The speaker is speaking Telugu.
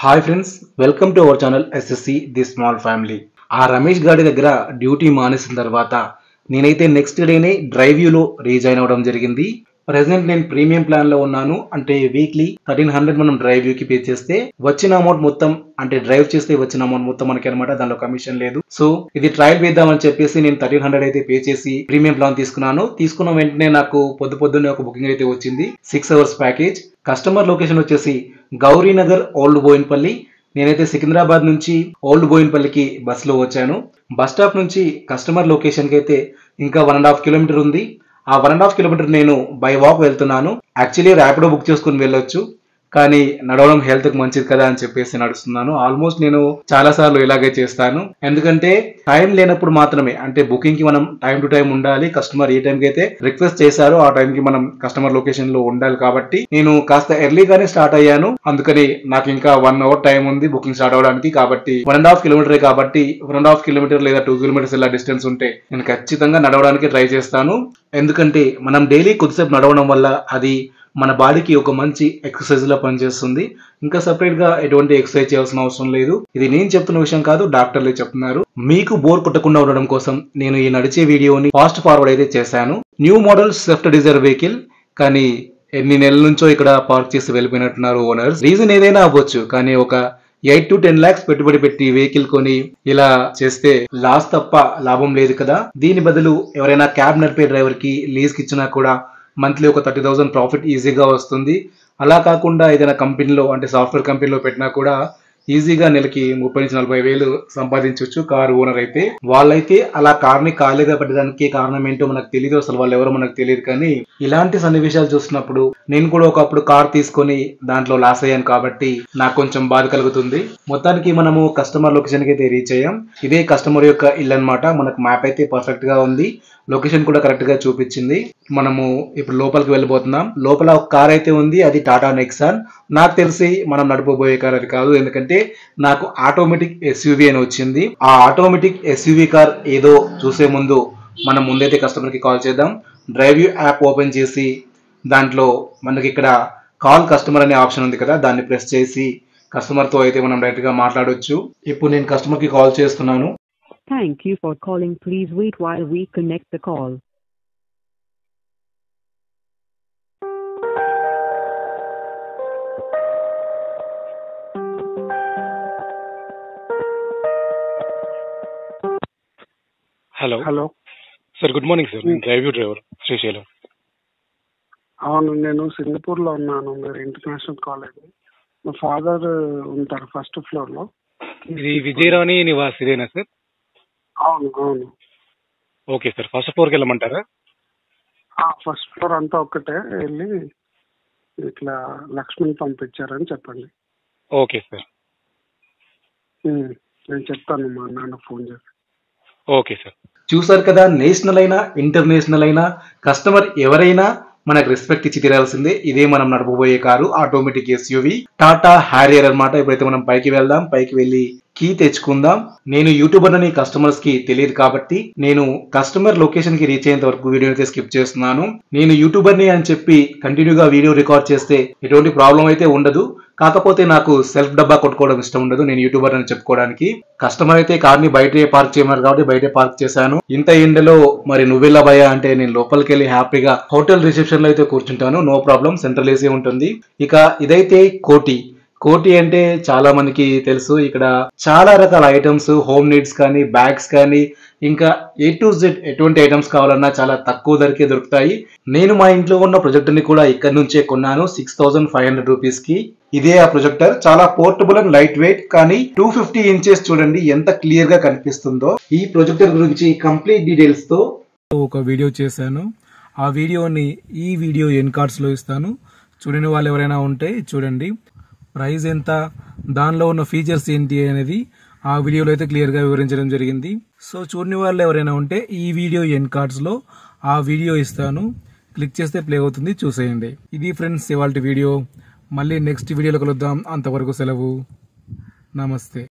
Hi friends, welcome to our channel SSC the small family. ఆ రమేష్ గారి దగ్గర డ్యూటీ మానేసిన తర్వాత నేనైతే నెక్స్ట్ డేనే డ్రైవ్యూలో రీజాయిన్ అవ్వడం జరిగింది. ప్రెసెంట్ నేను ప్రీమియం ప్లాన్ లో ఉన్నాను. అంటే వీక్లీ 1300 మనం డ్రైవ్యూకి పే చేస్తే వచ్చిన అమౌంట్ మొత్తం, అంటే డ్రైవ్ చేస్తే వచ్చిన అమౌంట్ మొత్తం మనకి అనమాట. దానిలో కమిషన్ లేదు. సో ఇది ట్రయల్ వేద్దామని చెప్పేసి నేను 1300 అయితే పే చేసి ప్రీమియం ప్లాన్ తీసుకున్నాను. తీసుకున్న వెంటనే నాకు పొద్దున్నే ఒక బుకింగ్ అయితే వచ్చింది. 6 hours ప్యాకేజ్. కస్టమర్ లొకేషన్ వచ్చేసి గౌరీనగర్, ఓల్డ్ బోయిన్పల్లి. నేనైతే సికింద్రాబాద్ నుంచి ఓల్డ్ బోయిన్పల్లికి బస్సులో వచ్చాను. బస్ స్టాప్ నుంచి కస్టమర్ లొకేషన్కి అయితే ఇంకా 1.5 కిలోమీటర్ ఉంది. ఆ 1.5 కిలోమీటర్ నేను బై వాక్ వెళ్తున్నాను. యాక్చువల్లీ ర్యాపిడో బుక్ చేసుకుని వెళ్ళొచ్చు, కానీ నడవడం హెల్త్ కి మంచిది కదా అని చెప్పేసి నడుస్తున్నాను. ఆల్మోస్ట్ నేను చాలా సార్లు ఇలాగే చేస్తాను. ఎందుకంటే టైం లేనప్పుడు మాత్రమే, అంటే బుకింగ్ కి మనం టైం టు టైం ఉండాలి. కస్టమర్ ఏ టైంకి అయితే రిక్వెస్ట్ చేశారో ఆ టైం కి మనం కస్టమర్ లొకేషన్ లో ఉండాలి. కాబట్టి నేను కాస్త ఎర్లీగానే స్టార్ట్ అయ్యాను. అందుకని నాకు ఇంకా 1 hour టైం ఉంది బుకింగ్ స్టార్ట్ అవడానికి. కాబట్టి 1.5 కిలోమీటర్ కాబట్టి 1.5 కిలోమీటర్ లేదా 2 కిలోమీటర్స్ ఇలా డిస్టెన్స్ ఉంటే నేను ఖచ్చితంగా నడవడానికి ట్రై చేస్తాను. ఎందుకంటే మనం డైలీ కొద్దిసేపు నడవడం వల్ల అది మన బాడీకి ఒక మంచి ఎక్సర్సైజ్ లా పనిచేస్తుంది. ఇంకా సెపరేట్ గా ఎటువంటి ఎక్సర్సైజ్ చేయాల్సిన అవసరం లేదు. ఇది నేను చెప్తున్న విషయం కాదు, డాక్టర్లే చెప్తున్నారు. మీకు బోర్ కొట్టకుండా ఉండడం కోసం నేను ఈ నడిచే వీడియోని ఫాస్ట్ ఫార్వర్డ్ అయితే చేశాను. New model Swift Dzire vehicle, కానీ ఎన్ని నెలల నుంచో ఇక్కడ పార్క్ చేసి వెళ్ళిపోయినట్టున్నారు ఓనర్స్. రీజన్ ఏదైనా అవ్వచ్చు, కానీ ఒక 8 to 10 lakhs పెట్టుబడి పెట్టి వెహికల్ కొని ఇలా చేస్తే లాస్ తప్ప లాభం లేదు కదా. దీని బదులు ఎవరైనా క్యాబ్ నడిపే డ్రైవర్ కి లీజ్ కి ఇచ్చినా కూడా మంత్లీ ఒక 30,000 ప్రాఫిట్ ఈజీగా వస్తుంది. అలా కాకుండా ఏదైనా కంపెనీలో, అంటే సాఫ్ట్వేర్ కంపెనీలో పెట్టినా కూడా ఈజీగా నెలకి 30 నుంచి 40 వేలు సంపాదించవచ్చు కార్ ఓనర్ అయితే. వాళ్ళైతే అలా కార్ని ఖాళీగా పెట్టడానికి కారణం ఏంటో మనకు తెలియదు, అసలు వాళ్ళు ఎవరో మనకు తెలియదు. కానీ ఇలాంటి సన్నివేశాలు చూసినప్పుడు నేను కూడా ఒకప్పుడు కార్ తీసుకొని దాంట్లో లాస్ అయ్యాను కాబట్టి నాకు కొంచెం బాధ కలుగుతుంది. మొత్తానికి మనము కస్టమర్ లొకేషన్ కి అయితే రీచ్ అయ్యాం. ఇదే కస్టమర్ యొక్క ఇల్లు అనమాట. మనకు మ్యాప్ అయితే పర్ఫెక్ట్ గా ఉంది, లొకేషన్ కూడా కరెక్ట్ గా చూపించింది. మనము ఇప్పుడు లోపలికి వెళ్ళిపోతున్నాం. లోపల ఒక కార్ అయితే ఉంది, అది టాటా నెక్సాన్. నాకు తెలిసి మనం నడిపోబోయే కార్ అది కాదు, ఎందుకంటే నాకు ఆటోమేటిక్ ఎస్యూవీ అని వచ్చింది. ఆ ఆటోమేటిక్ ఎస్యూవీ కార్ ఏదో చూసే ముందు మనం ముందైతే కస్టమర్ కి కాల్ చేద్దాం. డ్రైవ్ యూ యాప్ ఓపెన్ చేసి దాంట్లో మనకి ఇక్కడ కాల్ కస్టమర్ అనే ఆప్షన్ ఉంది కదా, దాన్ని ప్రెస్ చేసి కస్టమర్ తో అయితే మనం డైరెక్ట్ గా మాట్లాడొచ్చు. ఇప్పుడు నేను కస్టమర్ కి కాల్ చేస్తున్నాను. Thank you for calling. Please wait while we connect the call. Hello sir, good morning sir. నేను డ్రైవర్ శ్రీశైలం. అవును, నేను సింగపూర్లో ఉన్నాను. మీరు ఇంటర్నేషనల్ కాలేజ్. మా ఫాదర్ ఉంటారు ఫస్ట్ ఫ్లోర్ లో. ఇది విజయరాణి నివాస్ ఇదేనా సార్? అవును అవును. ఓకే సార్, ఫస్ట్ ఫ్లోర్కి వెళ్ళమంటారా? ఫస్ట్ ఫ్లోర్ అంతా ఒక్కటే, వెళ్ళి ఇట్లా లక్ష్మిని పంపించారని చెప్పండి. Okay sir. నేను చెప్తాను మా నాన్న ఫోన్ చేసి. Okay sir. చూసారు కదా, నేషనల్ అయినా ఇంటర్నేషనల్ అయినా కస్టమర్ ఎవరైనా మనకు రెస్పెక్ట్ ఇచ్చి తీరాల్సిందే. ఇదే మనం నడపబోయే car, automatic SUV Tata Harrier అనమాట. ఇప్పుడైతే మనం పైకి వెళ్దాం. పైకి వెళ్ళి కీ తెచ్చుకుందాం. నేను యూట్యూబర్ అని కస్టమర్స్ కి తెలియదు కాబట్టి నేను కస్టమర్ లొకేషన్ కి రీచ్ అయ్యేంత వరకు వీడియో అయితే స్కిప్ చేస్తున్నాను. నేను యూట్యూబర్ ని అని చెప్పి కంటిన్యూగా వీడియో రికార్డ్ చేస్తే ఎటువంటి ప్రాబ్లం అయితే ఉండదు. కాకపోతే నాకు సెల్ఫ్ డబ్బా కొట్టుకోవడం ఇష్టం ఉండదు, నేను యూట్యూబర్ అని చెప్పుకోవడానికి. కస్టమర్ అయితే కార్ ని బయటే పార్క్ చేయమన్నారు కాబట్టి బయటే పార్క్ చేశాను. ఇంత ఎండలో మరి నువ్వెలా భయ అంటే నేను లోపలికి వెళ్ళి హ్యాపీగా హోటల్ రిసెప్షన్ లో అయితే కూర్చుంటాను. నో ప్రాబ్లం, సెంట్రల్ ఏసీ ఉంటుంది. ఇక ఇదైతే కోటి అంటే చాలా మందికి తెలుసు. ఇక్కడ చాలా రకాల ఐటమ్స్, హోమ్ నీడ్స్ కానీ, బ్యాగ్స్ కానీ, ఇంకా A to Z ఎటువంటి ఐటమ్స్ కావాలన్నా చాలా తక్కువ ధరకే దొరుకుతాయి. నేను మా ఇంట్లో ఉన్న ప్రొజెక్టర్ ని కూడా ఇక్కడ నుంచే కొన్నాను 6,500 రూపీస్ కి. ఇదే ఆ ప్రొజెక్టర్. చాలా పోర్టబుల్ అండ్ లైట్ వెయిట్, కానీ 250 inches చూడండి ఎంత క్లియర్ గా కనిపిస్తుందో. ఈ ప్రొజెక్టర్ గురించి కంప్లీట్ డీటెయిల్స్ తో ఒక వీడియో చేశాను. ఆ వీడియోని ఈ వీడియో ఎన్ కార్డ్స్ లో ఇస్తాను. చూడని వాళ్ళు ఎవరైనా ఉంటే చూడండి. ప్రైస్ ఎంత, దానిలో ఉన్న ఫీచర్స్ ఏంటి అనేది ఆ వీడియోలో అయితే క్లియర్ గా వివరించడం జరిగింది. సో చూడని వాళ్ళు ఎవరైనా ఉంటే ఈ వీడియో ఎన్ కార్డ్స్ లో ఆ వీడియో ఇస్తాను, క్లిక్ చేస్తే ప్లే అవుతుంది, చూసేయండి. ఇది ఫ్రెండ్స్ ఇవాల్టి వీడియో. మళ్ళీ నెక్స్ట్ వీడియోలో కలుద్దాం. అంతవరకు సెలవు, నమస్తే.